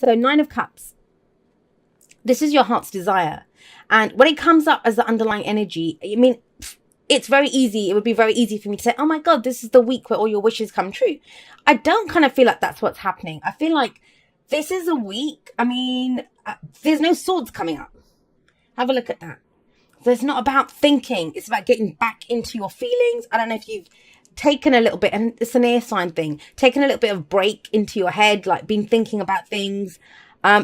So 9 of Cups, this is your heart's desire. And when it comes up as the underlying energy, I mean, it's very easy. It would be very easy for me to say, oh my God, this is the week where all your wishes come true. I don't kind of feel like that's what's happening. I feel like this is a week. I mean, there's no swords coming up. Have a look at that. So it's not about thinking. It's about getting back into your feelings. I don't know if you've taken a little bit, and it's an air sign thing, taken a little bit of break into your head, like been thinking about things.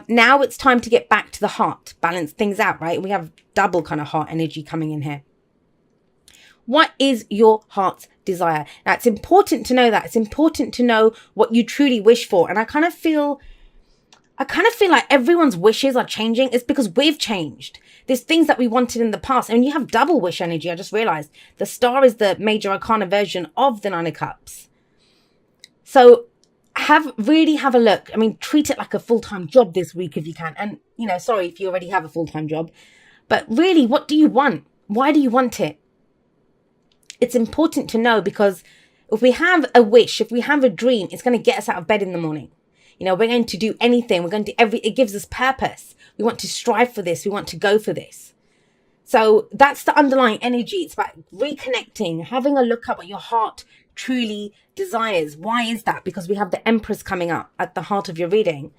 Now it's time to get back to the heart, balance things out, right? We have double kind of heart energy coming in here. What is your heart's desire? Now, it's important to know that. It's important to know what you truly wish for. And I kind of feel like everyone's wishes are changing. It's because we've changed. There's things that we wanted in the past. And you have double wish energy. I just realized the star is the major arcana version of the 9 of Cups. So really have a look. I mean, treat it like a full-time job this week if you can. And, sorry if you already have a full-time job. But really, what do you want? Why do you want it? It's important to know, because if we have a wish, if we have a dream, it's going to get us out of bed in the morning. We're going to do anything. We're going to do it gives us purpose. We want to strive for this. We want to go for this. So that's the underlying energy. It's about reconnecting, having a look at what your heart truly desires. Why is that? Because we have the Empress coming up at the heart of your reading.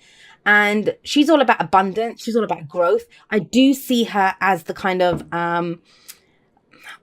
And she's all about abundance. She's all about growth. I do see her as the kind of,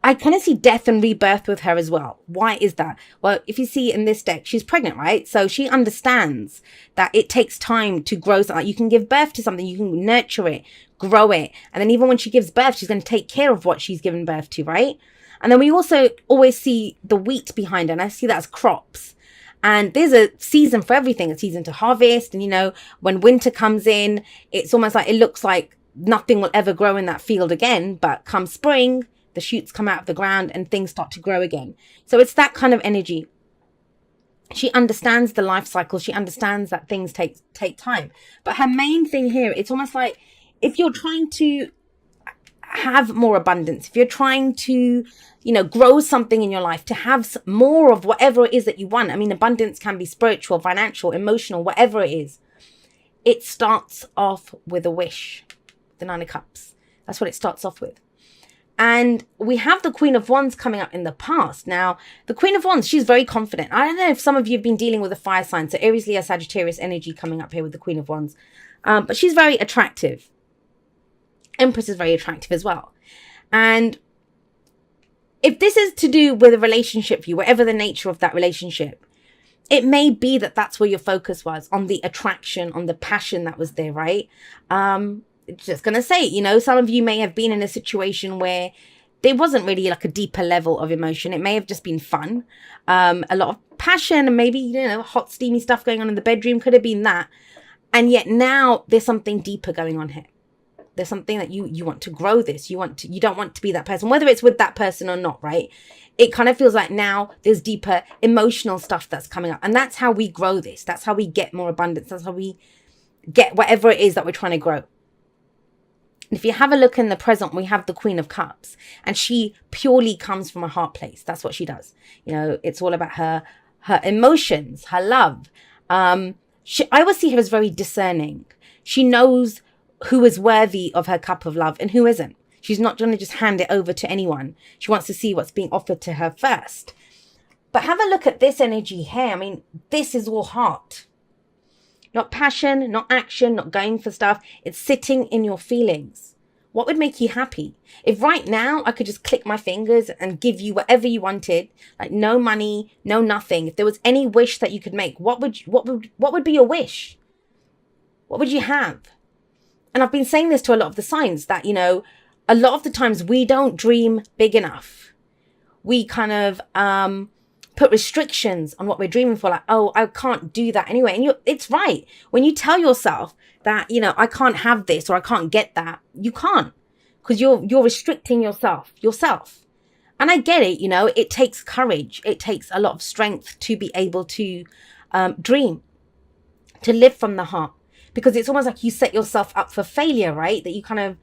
I kind of see death and rebirth with her as well. Why is that? Well, if you see in this deck, she's pregnant, right? So she understands that it takes time to grow something. You can give birth to something, you can nurture it, grow it. And then even when she gives birth, she's going to take care of what she's given birth to, right? And then we also always see the wheat behind her, and I see that as crops. And there's a season for everything, a season to harvest. And, when winter comes in, it's almost like it looks like nothing will ever grow in that field again. But come spring, the shoots come out of the ground and things start to grow again. So it's that kind of energy. She understands the life cycle. She understands that things take time. But her main thing here, it's almost like if you're trying to have more abundance, if you're trying to, grow something in your life, to have more of whatever it is that you want. I mean, abundance can be spiritual, financial, emotional, whatever it is. It starts off with a wish. The 9 of Cups. That's what it starts off with. And we have the Queen of Wands coming up in the past. Now, the Queen of Wands, she's very confident. I don't know if some of you have been dealing with a fire sign. So Aries, Leo, Sagittarius energy coming up here with the Queen of Wands. But she's very attractive. Empress is very attractive as well. And if this is to do with a relationship for you, whatever the nature of that relationship, it may be that that's where your focus was, on the attraction, on the passion that was there, right? Just going to say, some of you may have been in a situation where there wasn't really like a deeper level of emotion. It may have just been fun, a lot of passion, and maybe, hot, steamy stuff going on in the bedroom. Could have been that. And yet now there's something deeper going on here. There's something that you want to grow this. You don't want to be that person, whether it's with that person or not, right? It kind of feels like now there's deeper emotional stuff that's coming up. And that's how we grow this. That's how we get more abundance. That's how we get whatever it is that we're trying to grow. If you have a look in the present, we have the Queen of Cups, and she purely comes from a heart place. That's what she does. It's all about her emotions, her love. I always see her as very discerning. She knows who is worthy of her cup of love and who isn't. She's not going to just hand it over to anyone. She wants to see what's being offered to her first. But have a look at this energy here. I mean, this is all heart. Not passion, not action, not going for stuff. It's sitting in your feelings. What would make you happy? If right now I could just click my fingers and give you whatever you wanted, like no money, no nothing. If there was any wish that you could make, what would be your wish? What would you have? And I've been saying this to a lot of the signs that, a lot of the times we don't dream big enough. We kind of put restrictions on what we're dreaming for, like, oh, I can't do that anyway. And it's right. When you tell yourself that, I can't have this or I can't get that, you can't, because you're restricting yourself. And I get it, it takes courage. It takes a lot of strength to be able to dream, to live from the heart, because it's almost like you set yourself up for failure, right? That you kind of,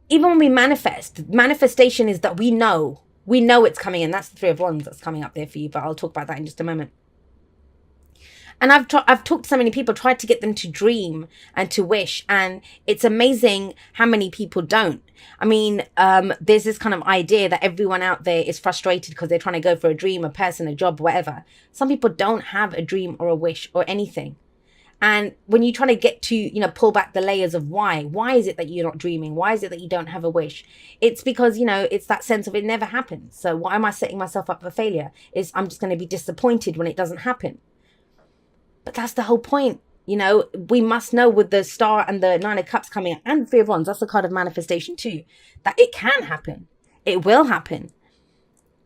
even when we manifestation is that we know it's coming in. That's the 3 of Wands that's coming up there for you, but I'll talk about that in just a moment. And I've talked to so many people, tried to get them to dream and to wish, and it's amazing how many people don't. I mean, there's this kind of idea that everyone out there is frustrated because they're trying to go for a dream, a person, a job, whatever. Some people don't have a dream or a wish or anything. And when you try to get to, pull back the layers of why is it that you're not dreaming? Why is it that you don't have a wish? It's because, it's that sense of it never happens. So why am I setting myself up for failure? I'm just going to be disappointed when it doesn't happen. But that's the whole point. We must know with the Star and the Nine of Cups coming out and Three of Wands, that's the card of manifestation too, that it can happen. It will happen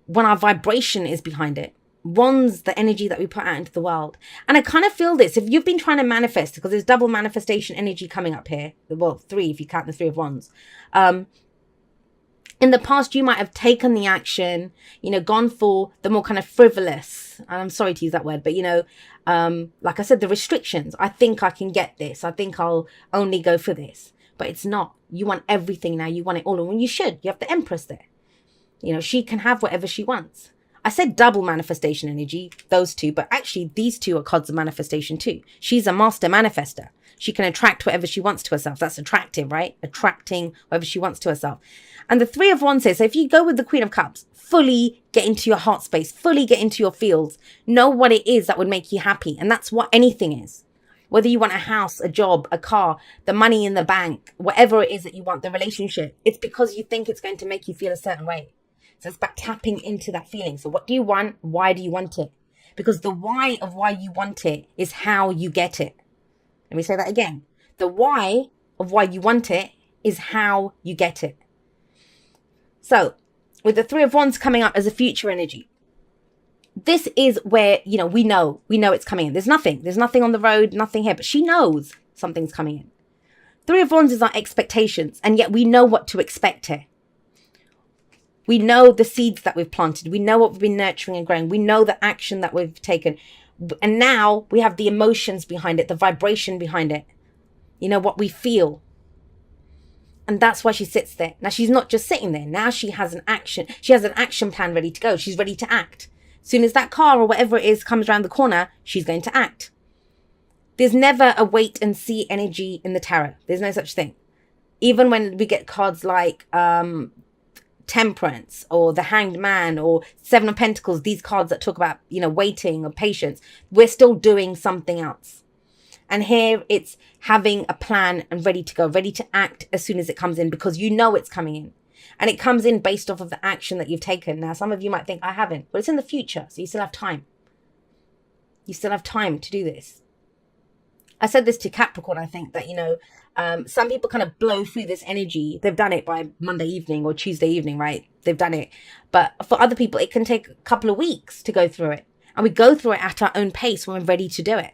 when our vibration is behind it. Wands, the energy that we put out into the world. And I kind of feel this, if you've been trying to manifest, because there's double manifestation energy coming up here. Well, 3 if you count the Three of Wands. In the past, you might have taken the action, gone for the more kind of frivolous, and I'm sorry to use that word, but, like I said, the restrictions. I think I can get this. I think I'll only go for this. But it's not. You want everything now. You want it all. And when you should. You have the Empress there. She can have whatever she wants. I said double manifestation energy, those two, but actually these two are cards of manifestation too. She's a master manifester. She can attract whatever she wants to herself. That's attractive, right? Attracting whatever she wants to herself. And the Three of Wands says, so if you go with the Queen of Cups, fully get into your heart space, fully get into your fields, know what it is that would make you happy. And that's what anything is. Whether you want a house, a job, a car, the money in the bank, whatever it is that you want, the relationship, it's because you think it's going to make you feel a certain way. So it's about tapping into that feeling. So what do you want? Why do you want it? Because the why of why you want it is how you get it. Let me say that again. The why of why you want it is how you get it. So with the Three of Wands coming up as a future energy, this is where, we know it's coming in. There's nothing on the road, nothing here, but she knows something's coming in. Three of Wands is our expectations, and yet we know what to expect here. We know the seeds that we've planted. We know what we've been nurturing and growing. We know the action that we've taken. And now we have the emotions behind it, the vibration behind it. What we feel. And that's why she sits there. Now, she's not just sitting there. Now she has an action. She has an action plan ready to go. She's ready to act. As soon as that car or whatever it is comes around the corner, she's going to act. There's never a wait and see energy in the tarot. There's no such thing. Even when we get cards like Temperance or the Hanged Man or Seven of Pentacles, these cards that talk about, waiting or patience, we're still doing something else. And here it's having a plan and ready to go, ready to act as soon as it comes in, because it's coming in. And it comes in based off of the action that you've taken. Now, some of you might think, I haven't. But it's in the future, so you still have time. You still have time to do this. I said this to Capricorn, I think, that, some people kind of blow through this energy. They've done it by Monday evening or Tuesday evening, right? They've done it. But for other people, it can take a couple of weeks to go through it. And we go through it at our own pace when we're ready to do it.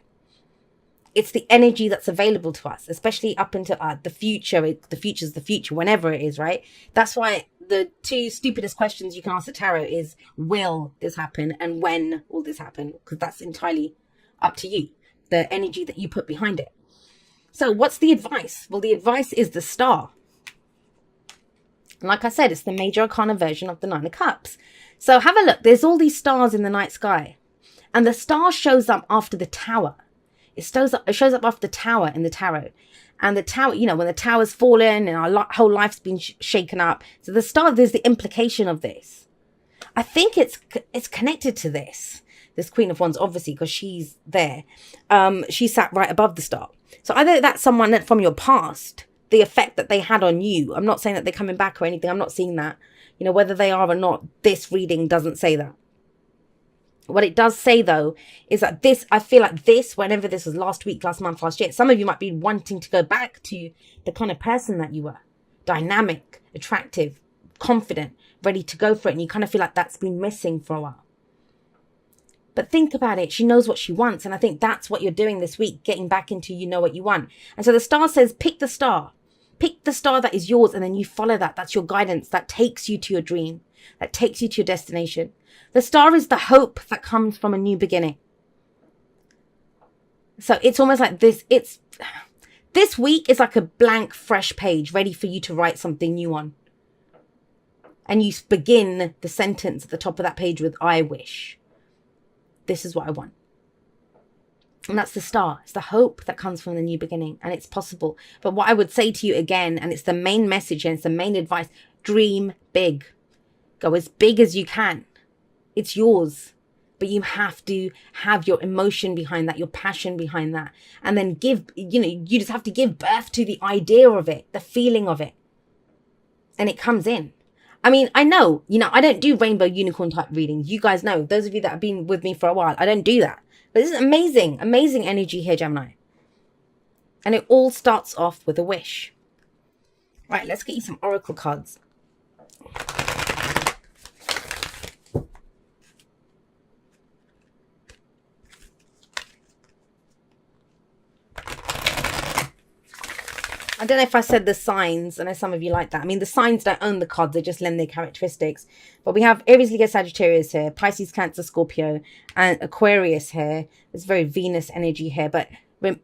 It's the energy that's available to us, especially up into the future. The future's the future, whenever it is, right? That's why the two stupidest questions you can ask the tarot is, will this happen? And when will this happen? Because that's entirely up to you, the energy that you put behind it. So what's the advice? Well, the advice is the Star. And like I said, it's the major arcana version of the Nine of Cups. So have a look. There's all these stars in the night sky. And the star shows up after the Tower. It shows up after the Tower in the tarot. And the Tower, when the Tower's fallen and our whole life's been shaken up. So the star, there's the implication of this. I think it's connected to this Queen of Wands, obviously, because she's there. She sat right above the star. So either that's someone that from your past, the effect that they had on you. I'm not saying that they're coming back or anything. I'm not seeing that. Whether they are or not, this reading doesn't say that. What it does say, though, is that I feel like whenever this was last week, last month, last year, some of you might be wanting to go back to the kind of person that you were. Dynamic, attractive, confident, ready to go for it. And you kind of feel like that's been missing for a while. But think about it. She knows what she wants. And I think that's what you're doing this week, getting back into what you want. And so the star says, pick the star. Pick the star that is yours, and then you follow that. That's your guidance. That takes you to your dream. That takes you to your destination. The star is the hope that comes from a new beginning. So it's almost like this. This week is like a blank, fresh page, ready for you to write something new on. And you begin the sentence at the top of that page with, I wish. This is what I want. And that's the start. It's the hope that comes from the new beginning, and it's possible. But what I would say to you again, and it's the main message and it's the main advice, dream big. Go as big as you can. It's yours. But you have to have your emotion behind that, your passion behind that. And then you just have to give birth to the idea of it, the feeling of it. And it comes in. I mean, I know, I don't do rainbow unicorn type readings. You guys know, those of you that have been with me for a while, I don't do that. But this is amazing, amazing energy here, Gemini. And it all starts off with a wish. Right, let's get you some oracle cards. I don't know if I said the signs. I know some of you like that. I mean, the signs don't own the cards. They just lend their characteristics. But we have Aries, Leo, Sagittarius here, Pisces, Cancer, Scorpio, and Aquarius here. There's very Venus energy here. But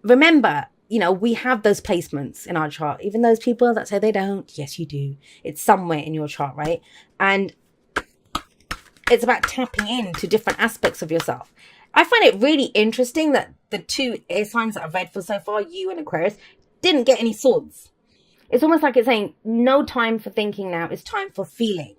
remember, we have those placements in our chart. Even those people that say they don't, yes, you do. It's somewhere in your chart, right? And it's about tapping into different aspects of yourself. I find it really interesting that the two air signs that I've read for so far, you and Aquarius, didn't get any swords. It's almost like it's saying no time for thinking now. It's time for feeling.